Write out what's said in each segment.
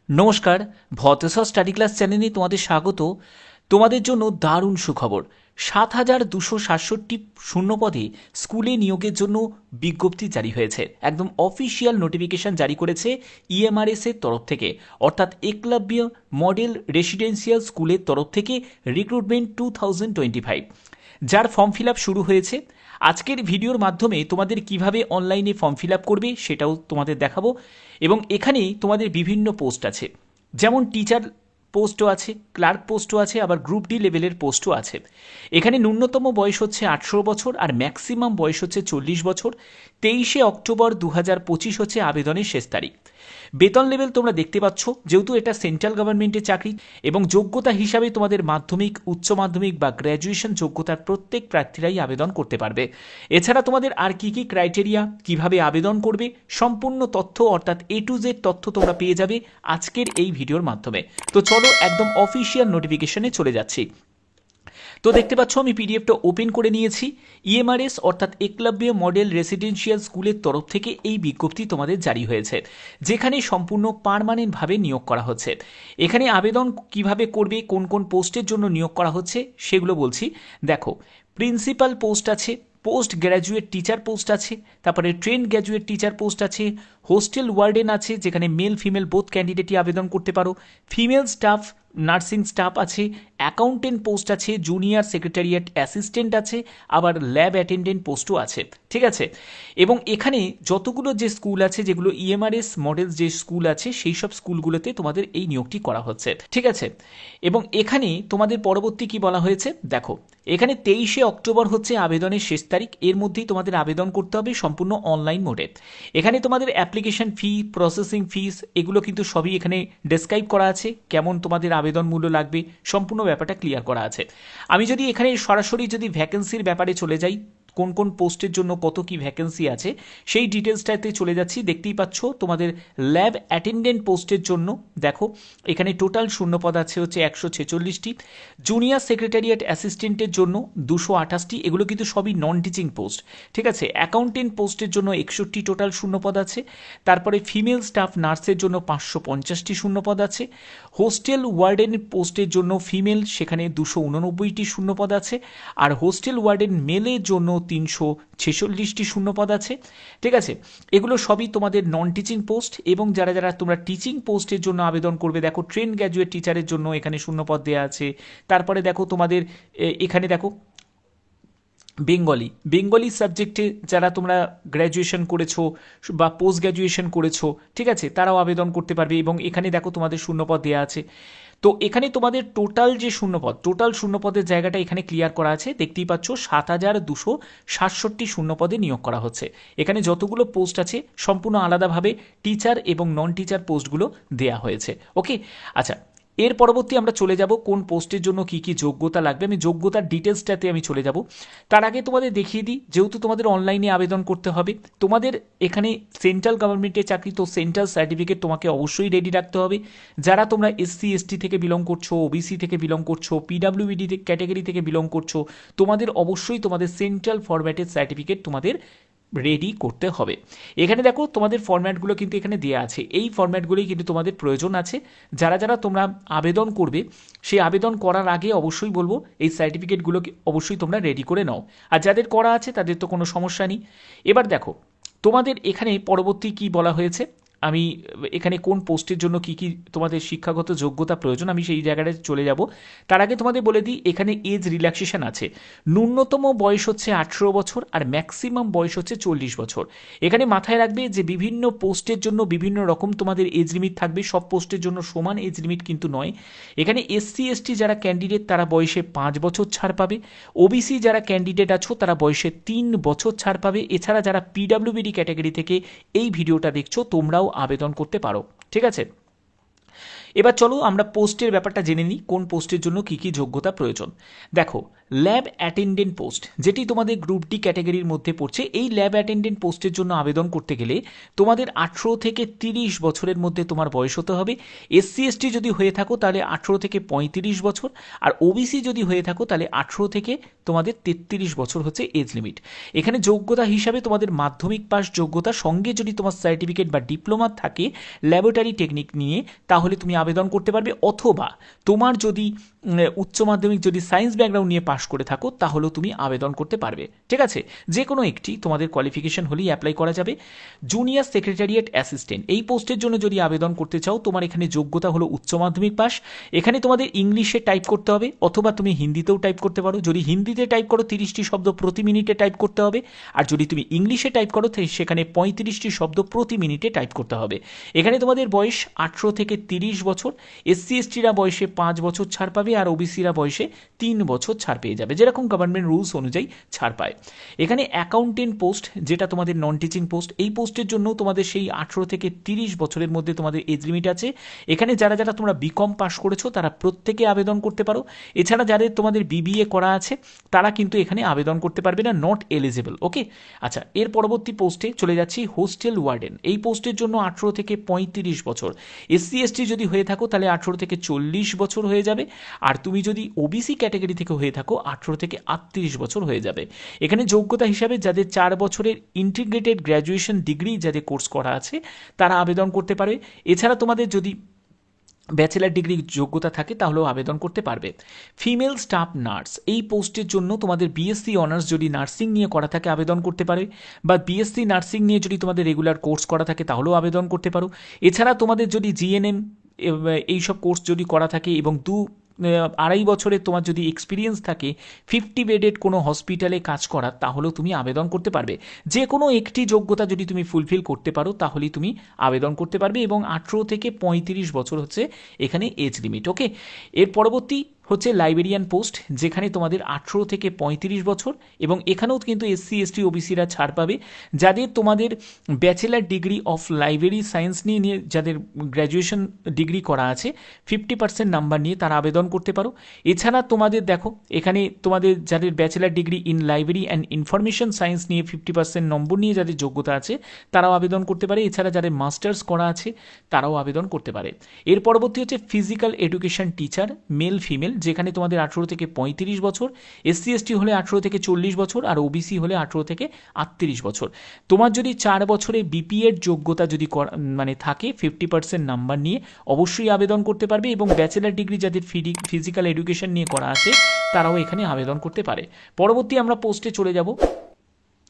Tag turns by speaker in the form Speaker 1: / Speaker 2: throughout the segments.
Speaker 1: নমস্কার, ভতেশ্বর study class চ্যানেলে তোমাদের স্বাগত। তোমাদের জন্য দারুণ সুখবর। ৭,২৬৭ শূন্যপদে স্কুলে নিয়োগের জন্য বিজ্ঞপ্তি জারি হয়েছে। একদম অফিসিয়াল নোটিফিকেশন জারি করেছে ইএমআরএস এর তরফ থেকে, অর্থাৎ একলব্য মডেল রেসিডেন্সিয়াল স্কুলের তরফ থেকে রিক্রুটমেন্ট 2025, যার ফর্ম ফিল আপ শুরু হয়েছে। আজকের ভিডিওর মাধ্যমে তোমাদের কিভাবে অনলাইনে ফর্ম ফিল আপ করবে সেটাও তোমাদের দেখাবো। এবং এখানে তোমাদের বিভিন্ন পোস্ট আছে, যেমন টিচার পোস্টও আছে, ক্লার্ক পোস্টও আছে, আবার গ্রুপ ডি লেভেলের পোস্টও আছে। এখানে ন্যূনতম বয়স হচ্ছে 18 বছর আর ম্যাক্সিমাম বয়স হচ্ছে 40 বছর। 23শে অক্টোবর 2025 হচ্ছে আবেদনের শেষ তারিখ। বেতন লেভেল তোমরা দেখতে পাচ্ছ, যেহেতু এটা সেন্ট্রাল গভর্নমেন্টের চাকরি এবং যোগ্যতা হিসাবে তোমাদের মাধ্যমিক, উচ্চ মাধ্যমিক বা গ্র্যাজুয়েশন যোগ্যতার প্রত্যেক প্রার্থীরাই আবেদন করতে পারবে। এছাড়া তোমাদের আর কি কি ক্রাইটেরিয়া, কিভাবে আবেদন করবে, সম্পূর্ণ তথ্য অর্থাৎ A to Z তথ্য তোমরা পেয়ে যাবে আজকের এই ভিডিওর মাধ্যমে। তো চলো একদম অফিসিয়াল নোটিফিকেশনে চলে যাচ্ছি। তো দেখতে পাচ্ছ আমি পিডিএফটা ওপেন করে নিয়েছি। ইএমআরএস অর্থাৎ একলব্য মডেল রেসিডেন্সিয়াল স্কুলের তরফ থেকে এই বিজ্ঞপ্তি তোমাদের জারি হয়েছে, যেখানে সম্পূর্ণ পার্মানেন্টভাবে নিয়োগ করা হচ্ছে। এখানে আবেদন কিভাবে করবে, কোন কোন পোস্টের জন্য নিয়োগ করা হচ্ছে সেগুলো বলছি। দেখো, প্রিন্সিপাল পোস্ট আছে, পোস্ট গ্র্যাজুয়েট টিচার পোস্ট আছে, তারপরে ট্রেন গ্র্যাজুয়েট টিচার পোস্ট আছে, হোস্টেল ওয়ার্ডেন আছে, যেখানে মেল ফিমেল বোথ ক্যান্ডিডেটই আবেদন করতে পারো, ফিমেল স্টাফ নার্সিং স্টাফ আছে, অ্যাকাউন্টেন্ট পোস্ট আছে, জুনিয়র সেক্রেটারিয়েট অ্যাসিস্ট্যান্ট আছে, আবার ল্যাব অ্যাটেন্ডেন্ট পোস্টও আছে। ঠিক আছে, এবং এখানে যতগুলো যে স্কুল আছে, যেগুলো ইএমআরএস মডেল যে স্কুল আছে, সেই সব স্কুলগুলোতে তোমাদের এই নিয়োগটি করা হচ্ছে। ঠিক আছে, এবং এখানে তোমাদের পরবর্তী কি বলা হয়েছে দেখো, এখানে 23শে অক্টোবর হচ্ছে আবেদনের শেষ তারিখ। এর মধ্যেই তোমাদের আবেদন করতে হবে সম্পূর্ণ অনলাইন মোডে। এখানে তোমাদের অ্যাপ্লিকেশন ফি, প্রসেসিং ফিস এগুলো কিন্তু সবই এখানে ডেসক্রাইব করা আছে, কেমন তোমাদের আবেদন মূল্য লাগবে, সম্পূর্ণ ব্যাপারটা ক্লিয়ার করা আছে। আমি যদি এখানে সরাসরি যদি ভ্যাকেন্সির ব্যাপারে চলে যাই, কোন কোন পোস্টের জন্য কত কি ভ্যাকেন্সি আছে সেই ডিটেলসটাতে চলে যাচ্ছি। দেখতেই পাচ্ছ তোমাদের ল্যাব অ্যাটেন্ডেন্ট পোস্টের জন্য দেখো এখানে টোটাল শূন্যপদ আছে হচ্ছে 146টি, জুনিয়র সেক্রেটারিয়েট অ্যাসিস্ট্যান্টের জন্য 228টি, এগুলো কিন্তু সবই নন টিচিং পোস্ট। ঠিক আছে, অ্যাকাউন্টেন্ট পোস্টের জন্য 61টি টোটাল শূন্যপদ আছে, তারপরে ফিমেল স্টাফ নার্সের জন্য 550টি শূন্যপদ আছে, হোস্টেল ওয়ার্ডেন পোস্টের জন্য ফিমেল সেখানে 289টি শূন্যপদ আছে, আর হোস্টেল ওয়ার্ডেন মেলের জন্য 346টি শূন্যপদ আছে। ঠিক আছে, এগুলো সবই তোমাদের নন টিচিং পোস্ট। এবং যারা যারা তোমরা টিচিং পোস্টের জন্য আবেদন করবে, দেখো ট্রেন গ্র্যাজুয়েট টিচারের জন্য এখানে শূন্যপদ দেওয়া আছে। তারপরে দেখো তোমাদের এখানে দেখো বেঙ্গলি সাবজেক্টে যারা তোমরা গ্র্যাজুয়েশন করেছো বা পোস্ট গ্র্যাজুয়েশন করেছো, ঠিক আছে, তারাও আবেদন করতে পারবে। এবং এখানে দেখো তোমাদের শূন্যপদ দেওয়া আছে। তো এখানে তোমাদের টোটাল যে শূন্যপদ, টোটাল শূন্যপদের জায়গাটা এখানে ক্লিয়ার করা আছে। দেখতেই পাচ্ছ 7,267 শূন্যপদে নিয়োগ করা হচ্ছে। এখানে যতগুলো পোস্ট আছে সম্পূর্ণ আলাদাভাবে টিচার এবং নন টিচার পোস্টগুলো দেয়া হয়েছে। ওকে, আচ্ছা, এর পরবর্তী আমরা চলে যাব কোন পোস্টের জন্য কি কি যোগ্যতা লাগবে। আমি যোগ্যতার ডিটেলসটাতে আমি চলে যাব। তার আগে তোমাদের দেখিয়ে দিই, যেহেতু তোমাদের অনলাইনে আবেদন করতে হবে, তোমাদের এখানে সেন্ট্রাল গভর্নমেন্টের চাকরি, তো সেন্ট্রাল সার্টিফিকেট তোমাকে অবশ্যই রেডি রাখতে হবে। যারা তোমরা এসসি এসটি থেকে বিলং করছো, ওবিসি থেকে বিলং করছো, পিডাব্লিউডি ক্যাটাগরি থেকে বিলং করছো, তোমাদের অবশ্যই তোমাদের সেন্ট্রাল ফরম্যাটের সার্টিফিকেট তোমাদের রেডি করতে হবে। এখানে দেখো তোমাদের ফরম্যাটগুলো কিন্তু এখানে দেওয়া আছে, এই ফরম্যাটগুলোই কিন্তু তোমাদের প্রয়োজন আছে। যারা যারা তোমরা আবেদন করবে, সেই আবেদন করার আগে অবশ্যই বলবো এই সার্টিফিকেটগুলো অবশ্যই তোমরা রেডি করে নাও। আর যাদের করা আছে তাদের তো কোনো সমস্যা নেই। এবার দেখো তোমাদের এখানে পরবর্তী কি বলা হয়েছে, আমি এখানে কোন পোস্টের জন্য কি কি তোমাদের শিক্ষাগত যোগ্যতা প্রয়োজন আমি সেই জায়গাটায় চলে যাব। তার আগে তোমাদের বলে দিই, এখানে এজ রিল্যাক্সেশন আছে। ন্যূনতম বয়স হচ্ছে 18 বছর আর ম্যাক্সিমাম বয়স হচ্ছে 40 বছর। এখানে মাথায় রাখবে যে বিভিন্ন পোস্টের জন্য বিভিন্ন রকম তোমাদের এজ লিমিট থাকবে, সব পোস্টের জন্য সমান এজ লিমিট কিন্তু নয়। এখানে এসসি এসটি যারা ক্যান্ডিডেট তারা বয়সে 5 বছর ছাড় পাবে, ওবিসি যারা ক্যান্ডিডেট আছো তারা বয়সে 3 বছর ছাড় পাবে। এছাড়া যারা পিডাব্লিউবিডি ক্যাটাগরি থেকে এই ভিডিওটা দেখছো তোমরাও আবেদন করতে পারো। ঠিক আছে, এবার চলো আমরা পোস্টের ব্যাপারটা জেনে নিই, কোন পোস্টের জন্য কী কী যোগ্যতা প্রয়োজন। দেখো, ল্যাব অ্যাটেন্ডেন্ট পোস্ট যেটি তোমাদের গ্রুপ ডি ক্যাটাগরির মধ্যে পড়ছে, এই ল্যাব অ্যাটেন্ডেন্ট পোস্টের জন্য আবেদন করতে গেলে তোমাদের 18 থেকে 30 বছরের মধ্যে তোমার বয়স হতে হবে। এসসি এসটি যদি হয়ে থাকো তাহলে 18 থেকে 35 বছর, আর ওবিসি যদি হয়ে থাকো তাহলে 18 থেকে তোমাদের 33 বছর হচ্ছে এজ লিমিট। এখানে যোগ্যতা হিসাবে তোমাদের মাধ্যমিক পাস যোগ্যতার সঙ্গে যদি তোমার সার্টিফিকেট বা ডিপ্লোমা থাকে ল্যাবরেটরি টেকনিক নিয়ে, তাহলে তুমি আবেদন করতে পারবে। অথবা তোমার যদি উচ্চ মাধ্যমিক যদি সায়েন্স ব্যাকগ্রাউন্ড নিয়ে পাশ করে থাকো তাহলেও তুমি আবেদন করতে পারবে। ঠিক আছে, যে কোনো একটি তোমাদের কোয়ালিফিকেশন হলেই অ্যাপ্লাই করা যাবে। জুনিয়র সেক্রেটারিয়েট অ্যাসিস্ট্যান্ট এই পোস্টের জন্য যদি আবেদন করতে চাও, তোমার এখানে যোগ্যতা হলো উচ্চ মাধ্যমিক পাস। এখানে তোমাদের ইংলিশে টাইপ করতে হবে, অথবা তুমি হিন্দিতেও টাইপ করতে পারো। যদি হিন্দিতে টাইপ করো 30টি শব্দ প্রতি মিনিটে টাইপ করতে হবে, আর যদি তুমি ইংলিশে টাইপ করো সেখানে 35টি শব্দ প্রতি মিনিটে টাইপ করতে হবে। এখানে তোমাদের বয়স 18 থেকে 30 বছর। এসসি এসটিরা বয়সে 5 বছর ছাড় পাবে, আর ওবিসিরা বয়সে 3 বছর ছাড় পেয়ে যাবে, যেরকম গভর্নমেন্ট রুলস অনুযায়ী ছাড় পায়। এখানে অ্যাকাউন্টেন্ট পোস্ট যেটা তোমাদের নন টিচিং পোস্ট, এই পোস্টের জন্য তোমাদের সেই 18 থেকে 30 বছরের মধ্যে তোমাদের এজ লিমিট আছে। এখানে যারা যারা তোমরা বিকম পাস করেছো তারা প্রত্যেকে আবেদন করতে পারো। এছাড়া যাদের তোমাদের বিবিএ করা আছে তারা কিন্তু এখানে আবেদন করতে পারবে না, নট এলিজিবল। ওকে, আচ্ছা, এর পরবর্তী পোস্টে চলে যাচ্ছি, হোস্টেল ওয়ার্ডেন। এই পোস্টের জন্য 18 থেকে 35 বছর। এসসি এসটি যদি হয়ে থাকো তাহলে 18 থেকে 40 বছর হয়ে যাবে, আর তুমি যদি ওবিসি ক্যাটাগরি থেকে হয়ে থাকো 18 থেকে 38 বছর হয়ে যাবে। এখানে যোগ্যতা হিসাবে যাদের 4 বছরের ইন্টিগ্রেটেড গ্র্যাজুয়েশন ডিগ্রি যাদের কোর্স করা আছে তারা আবেদন করতে পারবে। এছাড়া তোমাদের যদি ব্যাচেলার ডিগ্রি যোগ্যতা থাকে তাহলেও আবেদন করতে পারবে। ফিমেল স্টাফ নার্স এই পোস্টের জন্য তোমাদের বিএসসি অনার্স যদি নার্সিং নিয়ে করা থাকে আবেদন করতে পারে, বা বিএসসি নার্সিং নিয়ে যদি তোমাদের রেগুলার কোর্স করা থাকে তাহলেও আবেদন করতে পারো। এছাড়া তোমাদের যদি জিএনএম এইসব কোর্স যদি করা থাকে এবং 2-2.5 বছরের তোমার যদি এক্সপিরিয়েন্স থাকে 50 বেডেড কোনো হসপিটালে কাজ করার, তাহলেও তুমি আবেদন করতে পারবে। যে কোনো একটি যোগ্যতা যদি তুমি ফুলফিল করতে পারো তাহলেই তুমি আবেদন করতে পারবে, এবং 18 থেকে 35 বছর হচ্ছে এখানে এজ লিমিট। ওকে, এর পরবর্তী হচ্ছে লাইব্রেরিয়ান পোস্ট, যেখানে তোমাদের 18 থেকে 35 বছর, এবং এখানেও কিন্তু এসসি এসটি ওবিসিরা ছাড় পাবে। যাদের তোমাদের bachelor degree of library science নিয়ে যাদের গ্র্যাজুয়েশন ডিগ্রি করা আছে 50% নাম্বার নিয়ে তারা আবেদন করতে পারো। এছাড়া তোমাদের দেখো, এখানে তোমাদের যাদের bachelor degree in library and information science নিয়ে 50% নম্বর নিয়ে যাদের যোগ্যতা আছে তারাও আবেদন করতে পারে। এছাড়া যাদের মাস্টার্স করা আছে তারাও আবেদন করতে পারে। এর পরবর্তী হচ্ছে physical education teacher, male female, যেখানে তোমাদের 18 থেকে 35 বছর। এসসি এসটি হলে 18 থেকে 40 বছর, আর ওবিসি হলে 18 থেকে 38 বছর। তোমার যদি 4 বছরে বিপিএড যোগ্যতা যদি মানে থাকে 50% নাম্বার নিয়ে, অবশ্যই আবেদন করতে পারবে। এবং ব্যাচেলার ডিগ্রি যাদের ফিজিক্যাল এডুকেশন নিয়ে করা আছে তারাও এখানে আবেদন করতে পারে। পরবর্তী আমরা পোস্টে চলে যাব,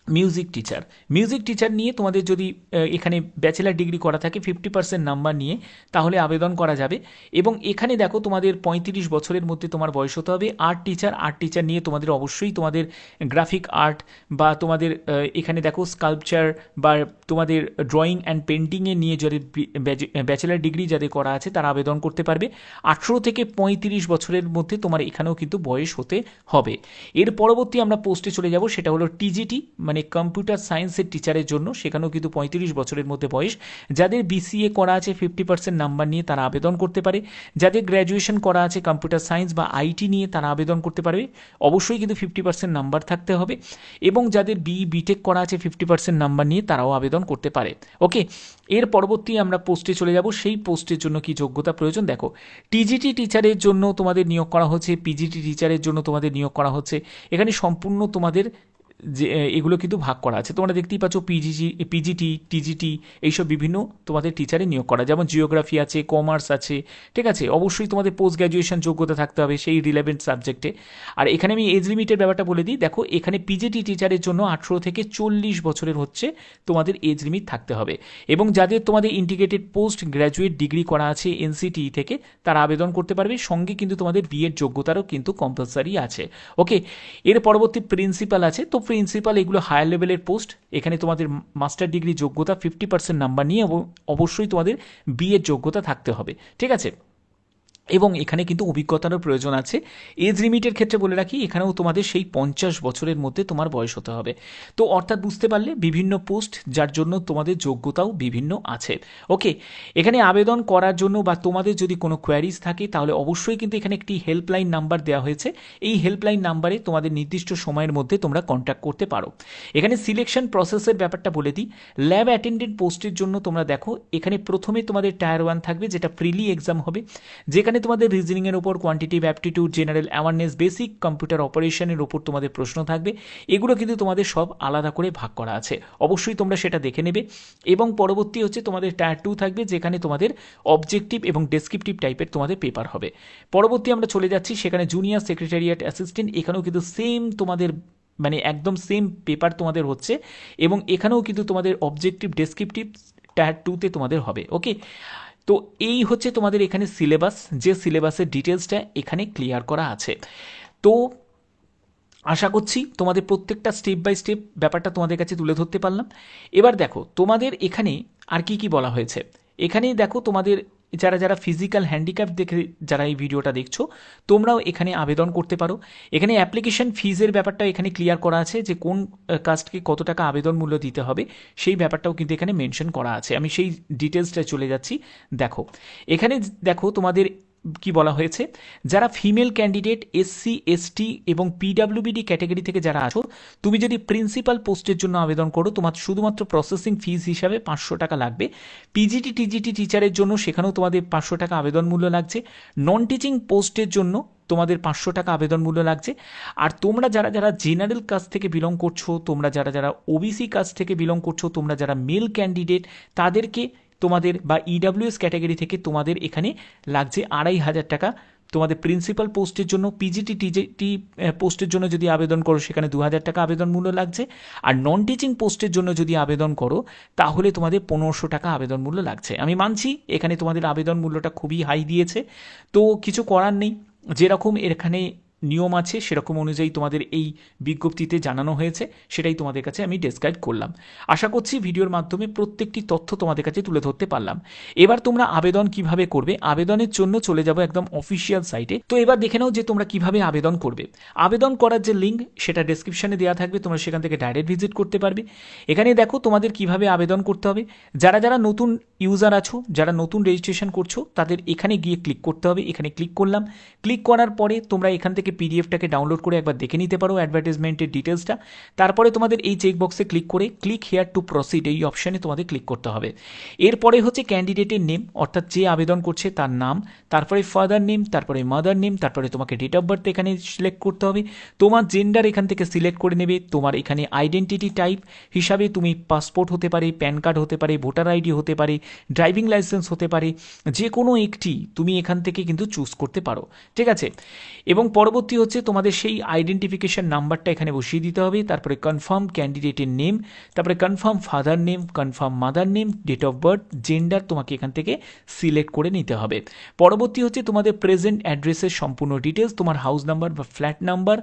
Speaker 1: মিউজিক টিচার। মিউজিক টিচার নিয়ে তোমাদের যদি এখানে ব্যাচেলার ডিগ্রি করা থাকে 50% নাম্বার নিয়ে, তাহলে আবেদন করা যাবে। এবং এখানে দেখো তোমাদের 35 বছরের মধ্যে তোমার বয়স হতে হবে। আর্ট টিচার নিয়ে তোমাদের অবশ্যই তোমাদের গ্রাফিক আর্ট বা তোমাদের এখানে দেখো স্কাল্পচার বা তোমাদের ড্রয়িং অ্যান্ড পেন্টিংয়ে নিয়ে যাদের ব্যাচেলার ডিগ্রি যাদের করা আছে তারা আবেদন করতে পারবে। 18 থেকে 35 বছরের মধ্যে তোমার এখানেও কিন্তু বয়স হতে হবে। এর পরবর্তী আমরা পোস্টে চলে যাব, সেটা হলো টিজিটি, মানে কম্পিউটার সায়েন্সের টিচারের জন্য। সেখানেও কিন্তু 35 বছরের মধ্যে বয়স। যাদের বিসিএ করা আছে 50% নাম্বার নিয়ে তারা আবেদন করতে পারে। যাদের গ্র্যাজুয়েশন করা আছে কম্পিউটার সায়েন্স বা আইটি নিয়ে তারা আবেদন করতে পারবে। অবশ্যই কিন্তু 50% নাম্বার থাকতে হবে। এবং যাদের বিটেক করা আছে 50% নাম্বার নিয়ে তারাও আবেদন করতে পারে। ওকে, এর পরবর্তী আমরা পোস্টে চলে যাব, সেই পোস্টের জন্য কি যোগ্যতা প্রয়োজন। দেখো, টিজিটি টিচারের জন্য তোমাদের নিয়োগ করা হচ্ছে, পিজিটি টিচারের জন্য তোমাদের নিয়োগ করা হচ্ছে। এখানে সম্পূর্ণ তোমাদের যে এগুলো কিন্তু ভাগ করা আছে, তোমরা দেখতেই পাচ্ছ পিজিটি, টিজিটি এইসব বিভিন্ন তোমাদের টিচারে নিয়োগ করা, যেমন জিওগ্রাফি আছে, কমার্স আছে। ঠিক আছে, অবশ্যই তোমাদের পোস্ট গ্র্যাজুয়েশন যোগ্যতা থাকতে হবে সেই রিলেভেন্ট সাবজেক্টে। আর এখানে আমি এজ লিমিটের ব্যাপারটা বলে দিই। দেখো, এখানে পিজিটি টিচারের জন্য 18 থেকে 40 বছরের হচ্ছে তোমাদের এজ লিমিট থাকতে হবে। এবং যাদের তোমাদের ইন্টিগ্রেটেড পোস্ট গ্র্যাজুয়েট ডিগ্রি করা আছে এনসিটিই থেকে তারা আবেদন করতে পারবে। সঙ্গে কিন্তু তোমাদের বিএড যোগ্যতারও কিন্তু কম্পালসারি আছে। ওকে, এর পরবর্তী প্রিন্সিপাল আছে। তো প্রিন্সিপাল এগুলো হায়ার লেভেলের পোস্ট। এখানে তোমাদের মাস্টার ডিগ্রি যোগ্যতা 50% নাম্বার নিয়ে অবশ্যই তোমাদের বিএড যোগ্যতা থাকতে হবে। ঠিক আছে, এবং এখানে কিন্তু অভিজ্ঞতারও প্রয়োজন আছে। এজ লিমিটের ক্ষেত্রে বলে রাখি, এখানেও তোমাদের সেই 50 বছরের মধ্যে তোমার বয়স হতে হবে। তো অর্থাৎ বুঝতে পারলে বিভিন্ন পোস্ট, যার জন্য তোমাদের যোগ্যতাও বিভিন্ন আছে। ওকে, এখানে আবেদন করার জন্য বা তোমাদের যদি কোনো কোয়ারিজ থাকে তাহলে অবশ্যই কিন্তু এখানে একটি হেল্পলাইন নাম্বার দেওয়া হয়েছে। এই হেল্পলাইন নাম্বারে তোমাদের নির্দিষ্ট সময়ের মধ্যে তোমরা কন্ট্যাক্ট করতে পারো। এখানে সিলেকশন প্রসেসের ব্যাপারটা বলে দিই। ল্যাব অ্যাটেন্ডেন্ট পোস্টের জন্য তোমরা দেখো, এখানে প্রথমে তোমাদের টায়ার 1 থাকবে, যেটা প্রিলি এক্সাম হবে, যেখানে তোমাদের রিজনিংয়ের উপর, quantitative aptitude, general awareness, basic computer অপারেশনের উপর তোমাদের প্রশ্ন থাকবে। এগুলো কিন্তু তোমাদের সব আলাদা করে ভাগ করা আছে, অবশ্যই তোমরা সেটা দেখে নেবে। এবং পরবর্তী হচ্ছে তোমাদের টায়ার 2 থাকবে, যেখানে তোমাদের অবজেক্টিভ এবং ডেসক্রিপটিভ টাইপের তোমাদের পেপার হবে। পরবর্তী আমরা চলে যাচ্ছি, সেখানে জুনিয়র সেক্রেটারিয়েট অ্যাসিস্ট্যান্ট, এখানেও কিন্তু সেম তোমাদের মানে একদম সেম পেপার তোমাদের হচ্ছে, এবং এখানেও কিন্তু তোমাদের অবজেক্টিভ ডেসক্রিপটিভ টায়ার 2তে তোমাদের হবে। ওকে, তো এই হচ্ছে তোমাদের এখানে সিলেবাস, যে সিলেবাসের ডিটেলসটা এখানে ক্লিয়ার করা আছে। তো আশা করছি তোমাদের প্রত্যেকটা স্টেপ বাই স্টেপ ব্যাপারটা তোমাদের কাছে তুলে ধরতে পারলাম। এবার দেখো তোমাদের এখানে আর কি কি বলা হয়েছে। এখানেই দেখো তোমাদের যারা যারা ফিজিক্যাল হ্যান্ডিক্যাপ দেখে যারা এই ভিডিওটা দেখছো, তোমরাও এখানে আবেদন করতে পারো। এখানে অ্যাপ্লিকেশন ফিজের ব্যাপারটা এখানে ক্লিয়ার করা আছে, যে কোন কাস্টকে কত টাকা আবেদন মূল্য দিতে হবে, সেই ব্যাপারটাও কিন্তু এখানে মেনশন করা আছে। আমি সেই ডিটেলসটা চলে যাচ্ছি। দেখো এখানে দেখো তোমাদের কি বলা হয়েছে, যারা ফিমেল ক্যান্ডিডেট, এসসি এসটি এবং পিডাব্লিউবিডি ক্যাটাগরি থেকে যারা আছো, তুমি যদি প্রিন্সিপাল পোস্টের জন্য আবেদন করো, তোমার শুধুমাত্র প্রসেসিং ফিজ হিসাবে 500 টাকা লাগবে। পিজিটি টিজিটি টিচারের জন্য সেখানেও তোমাদের 500 টাকা আবেদন মূল্য লাগছে। নন টিচিং পোস্টের জন্য তোমাদের 500 টাকা আবেদন মূল্য লাগছে। আর তোমরা যারা যারা জেনারেল কাস্ট থেকে বিলং করছো, তোমরা যারা যারা ওবিসি কাস্ট থেকে বিলং করছো, তোমরা যারা মেল ক্যান্ডিডেট, তাদেরকে তোমাদের বা ইডাব্লিউএস ক্যাটাগরি থেকে তোমাদের এখানে লাগছে 2500 টাকা তোমাদের প্রিন্সিপাল পোস্টের জন্য। পিজিটি টিজিটি পোস্টের জন্য যদি আবেদন করো, সেখানে 2000 টাকা আবেদন মূল্য লাগছে। আর নন টিচিং পোস্টের জন্য যদি আবেদন করো, তাহলে তোমাদের 1500 টাকা আবেদন মূল্য লাগছে। আমি মানছি এখানে তোমাদের আবেদন মূল্যটা খুবই হাই দিয়েছে, তো কিছু করার নেই। যেরকম এখানে নিয়ম আছে সেরকম অনুযায়ী তোমাদের এই বিজ্ঞপ্তিতে জানানো হয়েছে, সেটাই তোমাদের কাছে আমি ডেসক্রাইব করলাম। আশা করছি ভিডিওর মাধ্যমে প্রত্যেকটি তথ্য তোমাদের কাছে তুলে ধরতে পারলাম। এবার তোমরা আবেদন কিভাবে করবে, আবেদনের জন্য চলে যাবো একদম অফিসিয়াল সাইটে। তো এবার দেখে নাও যে তোমরা কিভাবে আবেদন করবে। আবেদন করার যে লিঙ্ক, সেটা ডেসক্রিপশনে দেওয়া থাকবে, তোমরা সেখান থেকে ডাইরেক্ট ভিজিট করতে পারবে। এখানে দেখো তোমাদের কিভাবে আবেদন করতে হবে। যারা যারা নতুন ইউজার আছো, যারা নতুন রেজিস্ট্রেশন করছো, তাদের এখানে গিয়ে ক্লিক করতে হবে। এখানে ক্লিক করলাম। ক্লিক করার পরে তোমরা এখান থেকে পিডিএফটাকে ডাউনলোড করে একবার দেখে নিতে পারো, অ্যাডভার্টাইজমেন্টের ডিটেলসটা। তারপরে তোমাদের এই চেকবক্সে ক্লিক করে ক্লিক হেয়ার টু প্রসিড, এই অপশানে তোমাদের ক্লিক করতে হবে। এরপরে হচ্ছে ক্যান্ডিডেটের নেম, অর্থাৎ যে আবেদন করছে তার নাম, তারপরে ফাদার নেম, তারপরে মাদার নেম, তারপরে তোমাকে ডেট অফ বার্থ এখানে সিলেক্ট করতে হবে। তোমার জেন্ডার এখান থেকে সিলেক্ট করে নেবে। তোমার এখানে আইডেন্টিটি টাইপ হিসাবে তুমি পাসপোর্ট হতে পারে, প্যান কার্ড হতে পারে, ভোটার আইডি হতে পারে, ড্রাইভিং লাইসেন্স হতে পারে, যে কোনো একটি তুমি এখান থেকে কিন্তু চুজ করতে পারো। ঠিক আছে, এবং পরবর্তী হচ্ছে তোমাদের সেই আইডেন্টিফিকেশন নাম্বারটা এখানে বসিয়ে দিতে হবে। তারপরে কনফার্ম ক্যান্ডিডেটের নেম, তারপরে confirm father name, confirm mother name, date of birth, gender তোমাকে এখান থেকে সিলেক্ট করে নিতে হবে। পরবর্তী হচ্ছে তোমাদের প্রেজেন্ট অ্যাড্রেসের সম্পূর্ণ ডিটেলস, তোমার হাউস নাম্বার বা ফ্ল্যাট নাম্বার,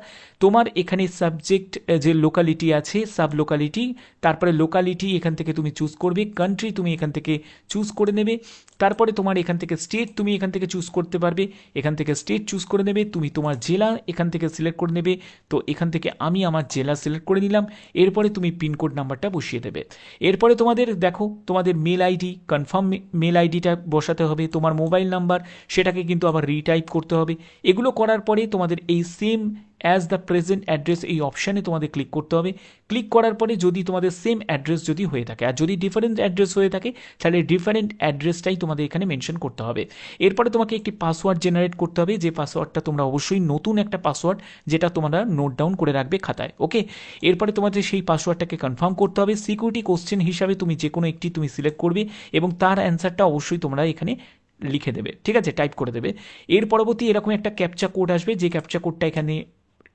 Speaker 1: তোমার এখানে সাবজেক্ট যে লোকালিটি আছে, সাব লোকালিটি, তারপরে লোকালিটি এখান থেকে তুমি চুজ করবে, কান্ট্রি তুমি এখান থেকে চুজ করে নেবে। তারপরে তোমার এখান থেকে স্টেট তুমি এখান থেকে চুজ করতে পারবে, এখান থেকে স্টেট চুজ করে নেবে। তুমি তোমার জেলা এখান থেকে সিলেক্ট করে নেবে, তো এখান থেকে আমি আমার জেলা সিলেক্ট করে নিলাম। এরপরে তুমি পিনকোড নাম্বারটা বসিয়ে দেবে। এরপরে তোমাদের দেখো তোমাদের মেল আইডি, কনফার্ম মেল আইডিটা বসাতে হবে। তোমার মোবাইল নাম্বার, সেটাকে কিন্তু আবার রিটাইপ করতে হবে। এগুলো করার পরে তোমাদের এই same as the present address এই অপশানে তোমাদের ক্লিক করতে হবে। ক্লিক করার পরে যদি তোমাদের সেম অ্যাড্রেস যদি হয়ে থাকে, আর যদি ডিফারেন্ট অ্যাড্রেস হয়ে থাকে, তাহলে ডিফারেন্ট অ্যাড্রেসটাই তোমাদের এখানে মেনশন করতে হবে। এরপরে তোমাকে একটি পাসওয়ার্ড জেনারেট করতে হবে, যে পাসওয়ার্ডটা তোমরা অবশ্যই নতুন একটা পাসওয়ার্ড, যেটা তোমরা নোট ডাউন করে রাখবে খাতায়। ওকে, এরপরে তোমাদের সেই পাসওয়ার্ডটাকে কনফার্ম করতে হবে। সিকিউরিটি কোশ্চেন হিসাবে তুমি যে কোনো একটি তুমি সিলেক্ট করবে, এবং তার অ্যান্সারটা অবশ্যই তোমরা এখানে লিখে দেবে। ঠিক আছে, টাইপ করে দেবে। এর পরবর্তী এরকম একটা ক্যাপচা কোড আসবে, যে ক্যাপচা কোডটা এখানে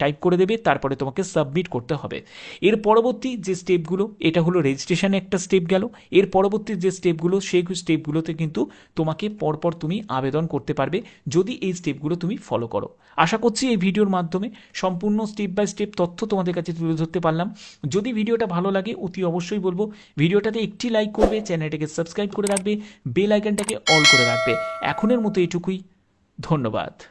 Speaker 1: টাইপ করে দেবে, তারপরে তোমাকে সাবমিট করতে হবে। এর পরবর্তী যে স্টেপগুলো, এটা হলো রেজিস্ট্রেশনে একটা স্টেপ গেল। এর পরবর্তী যে স্টেপগুলো, সেই স্টেপগুলোতে কিন্তু তোমাকে পরপর তুমি আবেদন করতে পারবে, যদি এই স্টেপগুলো তুমি ফলো করো। আশা করছি এই ভিডিওর মাধ্যমে সম্পূর্ণ স্টেপ বাই স্টেপ তথ্য তোমাদের কাছে তুলে ধরতে পারলাম। যদি ভিডিওটা ভালো লাগে, অতি অবশ্যই বলবো ভিডিওটাতে একটি লাইক করবে, চ্যানেলটাকে সাবস্ক্রাইব করে রাখবে, বেল আইকনটাকে অল করে রাখবে। এখনের মতো এটুকুই, ধন্যবাদ।